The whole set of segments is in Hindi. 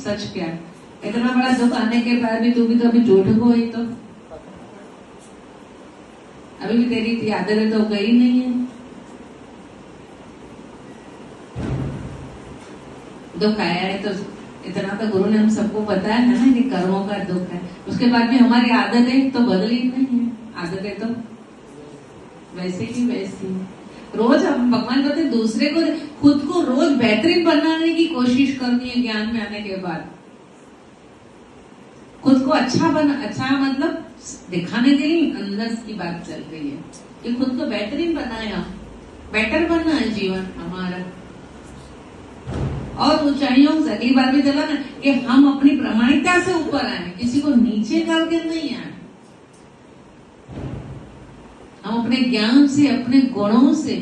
सच क्या है। इतना बड़ा दुख आने के बाद भी तू भी तो अभी झूठ को ही तो अभी भी तेरी आदतें तो गई नहीं है। दुख आया है तो इतना तो गुरु ने हम सबको बताया है ना कि कर्मों का दुख है। उसके बाद भी हमारी आदतें तो बदली नहीं है, आदतें तो वैसे ही वैसी। रोज हम भगवान कहते दूसरे को, खुद को रोज बेहतरीन बनाने की कोशिश करनी है। ज्ञान में आने के बाद खुद को अच्छा मतलब दिखाने के लिए अंदर की बात चल रही है कि खुद को बेहतरीन बनाया, बेटर बनना है जीवन हमारा। और ऊंचाइयों से अगली बार भी चला ना कि हम अपनी प्रामाणिकता से ऊपर आए, किसी को नीचे करके नहीं आए। हम अपने ज्ञान से, अपने गुणों से।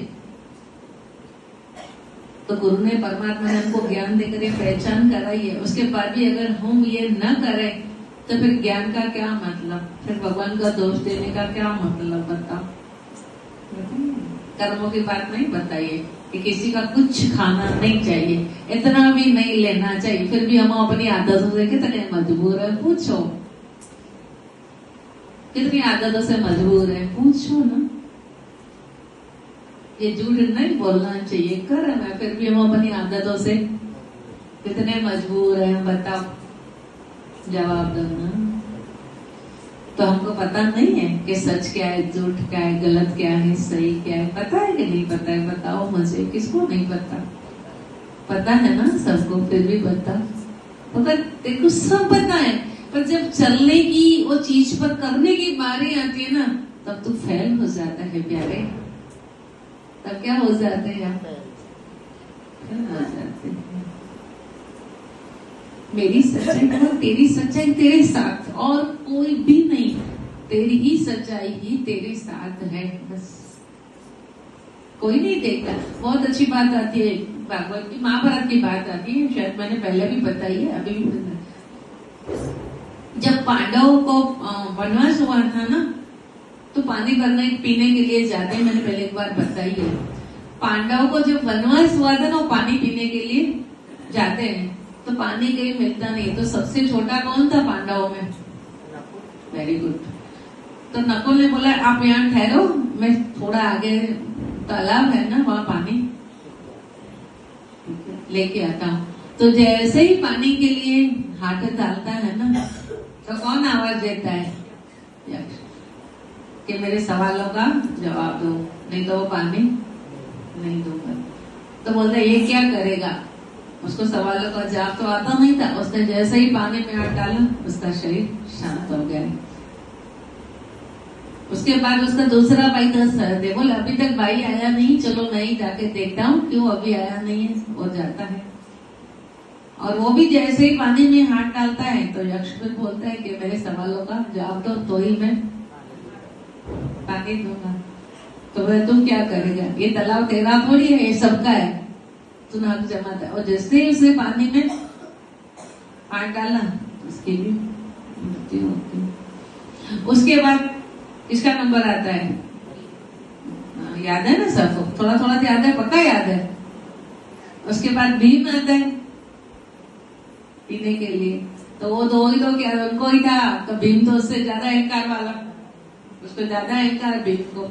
तो गुरु ने, परमात्मा ने हमको ज्ञान देकर ये पहचान कराई है। उसके बाद भी अगर हम ये न करें तो फिर ज्ञान का क्या मतलब, फिर भगवान का दोष देने का क्या मतलब बताओ। कर्मों की बात नहीं बताइए कि किसी का कुछ खाना नहीं चाहिए, इतना भी नहीं लेना चाहिए, फिर भी हम अपनी आदतों से कितने मजबूर है पूछो। कितनी आदतों से मजबूर है पूछो ना। ये झूठ नहीं बोलना चाहिए, कर मैं फिर भी हम अपनी आदतों से कितने मजबूर है बताओ, जवाब दो ना। तो हमको पता नहीं है कि सच क्या है, झूठ क्या है, गलत क्या है, सही क्या है, पता है कि नहीं पता है? बताओ मुझे, किसको नहीं पता? पता है ना सबको, फिर भी बता। मगर देखो सब पता है, पर जब चलने की वो चीज पर करने की बारी आती है ना, तब तो फेल हो जाता है प्यारे। तब क्या हो जाते हैं? फेल हो जाते हैं। मेरी सच्चाई और तेरी सच्चाई तेरे साथ, और कोई भी नहीं। तेरी ही सच्चाई ही तेरे साथ है, बस कोई नहीं देखता। बहुत अच्छी बात आती है भागवत की, महाभारत की बात आती है, शायद मैंने पहले भी बताई है, अभी भी बताई। जब पांडवों को वनवास हुआ था ना, तो पानी भरने पीने के लिए जाते हैं, मैंने पहले एक बार बताई है। पांडवों को जब वनवास हुआ था ना, वो पानी पीने के लिए जाते हैं तो पानी कहीं मिलता नहीं। तो सबसे छोटा कौन था पांडवों में? Very good. तो नकुल ने बोला आप यहाँ ठहरो, मैं थोड़ा आगे तालाब है ना, वहां पानी लेके आता हूँ। तो जैसे ही पानी के लिए हाथ डालता है ना, तो कौन आवाज देता है? यक्ष, कि मेरे सवालों का जवाब दो, नहीं तो वो पानी नहीं दूंगा। तो बोलता है ये क्या करेगा? उसको सवालों का जवाब तो आता नहीं था। उसने जैसे ही पानी में हाथ डाला, उसका शरीर शांत हो गया। उसके बाद उसका दूसरा भाई था सहदेव, बोले अभी तक भाई आया नहीं, चलो मैं ही जाके देखता हूँ क्यों अभी आया नहीं है। वो जाता है और वो भी जैसे ही पानी में हाथ डालता है तो यक्ष फिर बोलता है कि मेरे सवालों का जवाब दो, तो ही मैं पानी दूंगा। तो बोले तुम क्या करेगा? ये तालाब तेरा थोड़ी है, ये सबका है, तू नाक जमाता है। और जैसे ही उसने पानी में हाथ डाला, उसकी भी मृत्यु होती। उसके बाद किसका नंबर आता है? याद है ना सबको? थोड़ा थोड़ा याद है, पक्का याद है। उसके बाद भीम आता है पीने के लिए। तो वो दो ही तो क्या उनको ही था, तो भीम तो उससे ज्यादा अहंकार वाला, उसको ज्यादा अहंकार भीम को।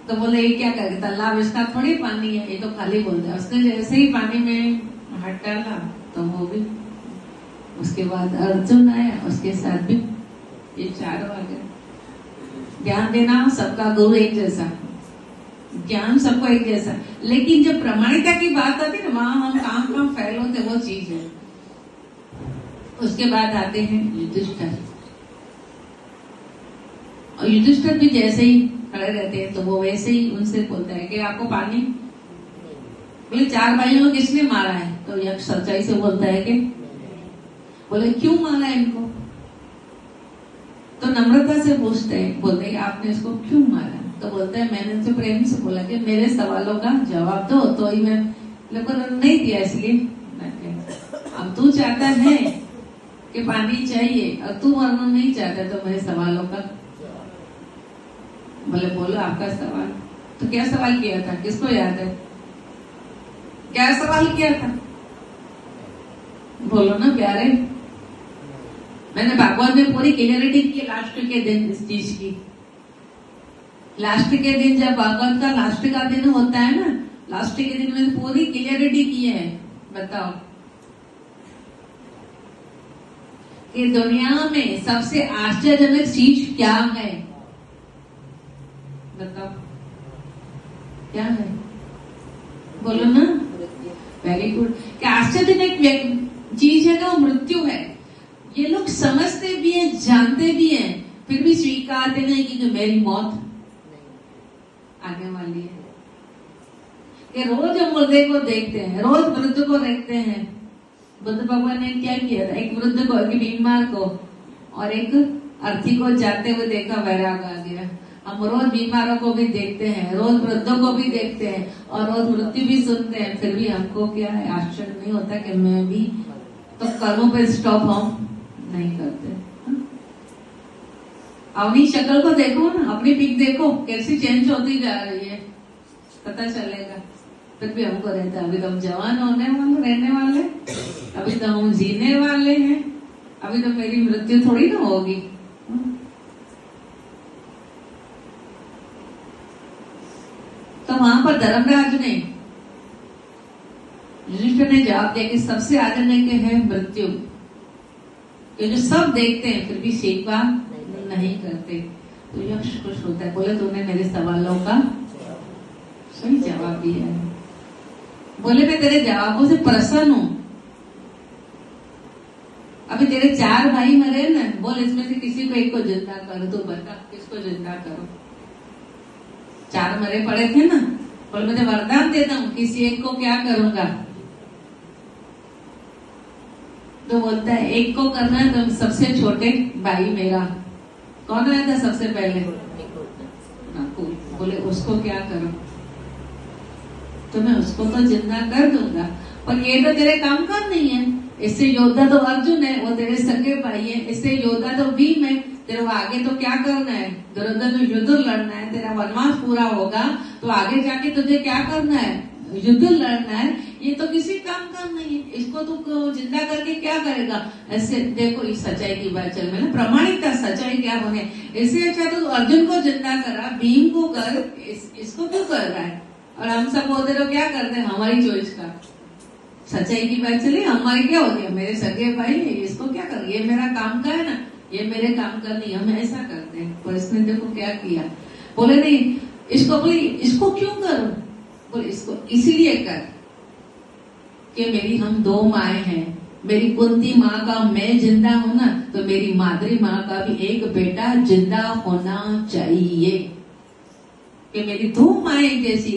तो बोले ये क्या करेगा, तालाब इसका थोड़ी पानी है, ये तो खाली बोलता है। उसने जैसे ही पानी में हाथ डाला तो वो भी। उसके बाद अर्जुन आया, उसके साथ भी ये चारों आ गए। ध्यान देना, सबका गुरु एक जैसा, ज्ञान सबको एक जैसा, लेकिन जब प्रामाणिकता की बात आती है ना, वहां हम कहाँ फेल होते, वो चीज है। उसके बाद आते हैं युधिष्ठिर, और युधिष्ठिर भी जैसे ही खड़े रहते हैं तो वो वैसे ही उनसे बोलता है कि आपको पानी। बोले 4 भाइयों को किसने मारा है? तो यक्ष सच्चाई से बोलता है कि बोले क्यों मारा है इनको? तो नम्रता से पूछते हैं, बोलते हैं आपने इसको क्यों मारा? तो बोलता है मैंने तो प्रेम से बोला कि मेरे सवालों का जवाब दो, तो ही मैं, लेकिन नहीं दिया इसलिए। अब तू चाहता है कि पानी चाहिए और तू मरना नहीं चाहता, तो मेरे सवालों का। बोले बोलो आपका सवाल। तो क्या सवाल किया था, किसको याद है? क्या सवाल किया था? बोलो ना प्यारे। मैंने भागवत में पूरी क्लियरिटी की लास्ट के दिन इस चीज की। लास्ट के दिन जब भागवत का लास्ट का दिन होता है ना, लास्ट के दिन में पूरी क्लियरिटी की है। बताओ कि दुनिया में सबसे आश्चर्यजनक चीज क्या है? बताओ क्या है? बोलो ना। Very good. क्या आश्चर्यजनक चीज है ना, वो मृत्यु है। ये लोग समझते भी हैं, जानते भी हैं, फिर भी स्वीकारते नहीं कि मेरी मौत आने वाली है। कि रोज हम मुर्दे को देखते हैं, रोज वृद्ध को देखते हैं। बुद्ध भगवान ने क्या किया था? एक वृद्ध को, एक बीमार को और एक अर्थी को जाते हुए देखा, वैराग आ गया। हम रोज बीमारों को भी देखते हैं, रोज वृद्धों को भी देखते हैं और रोज मृत्यु भी सुनते हैं, फिर भी हमको क्या है? आश्चर्य नहीं होता कि मैं भी तो कर्मों पे स्टॉप हम नहीं करते। अपनी शक्ल को देखो ना, अपनी पिक देखो कैसी चेंज होती जा रही है, पता चलेगा। फिर भी हमको रहता है अभी तो हम जवान होने वाले, रहने वाले, अभी तो हम जीने वाले हैं, अभी तो मेरी मृत्यु थोड़ी ना होगी। तो वहां पर धर्मराज ने, युधिष्ठिर ने जवाब दिया कि सबसे आदरणीय है मृत्यु, ये जो सब देखते हैं फिर भी सेवा नहीं करते। तो यक्ष खुश होता है, बोले तूने मेरे सवालों का सही जवाब दिया है। बोले मैं तेरे जवाबों से प्रसन्न हूं। अभी तेरे 4 भाई मरे ना, बोल इसमें से किसी को एक को जिंदा करो, तो बता किसको जिंदा करो। 4 मरे पड़े थे ना, बोले मैं वरदान देता हूं, किसी एक को क्या करूंगा। तो बोलता है एक को करना है, तो सबसे छोटे भाई मेरा कौन आया था सबसे पहले? नकुल। बोले उसको क्या करो? तो मैं उसको तो जिंदा कर दूंगा, पर ये तो तेरे काम का नहीं है। इससे योद्धा तो अर्जुन है, वो तेरे सगे भाई है। इससे योद्धा तो भीम है, तेरे को आगे तो क्या करना है? दुर्योधन युद्ध लड़ना है, तेरा वनवास पूरा होगा तो आगे जाके तुझे क्या करना है? युद्ध लड़ना है। ये तो किसी काम का नहीं है, इसको तू जिंदा करके क्या करेगा? ऐसे देखो इस सच्चाई की बात चल में ना, प्रमाणिकता सच्चाई क्या होने। इससे अच्छा तो अर्जुन को जिंदा करा, भीम को कर, इसको क्यों कर रहा है? और हम सब बोलते तो क्या करते हैं? हमारी चॉइस का सच्चाई की बात चली, हमारी क्या होती है? मेरे सगे भाई इसको क्या कर, ये मेरा काम का है ना, ये मेरे काम का नहीं, हम ऐसा करते हैं। पर इसने देखो क्या किया, बोले नहीं इसको, बोले इसको क्यों करो? बोले इसको इसीलिए कर कि मेरी हम 2 माएं हैं। मेरी कुंती माँ का मैं जिंदा हूं ना, तो मेरी मादरी माँ का भी एक बेटा जिंदा होना चाहिए। कि मेरी 2 माएं जैसी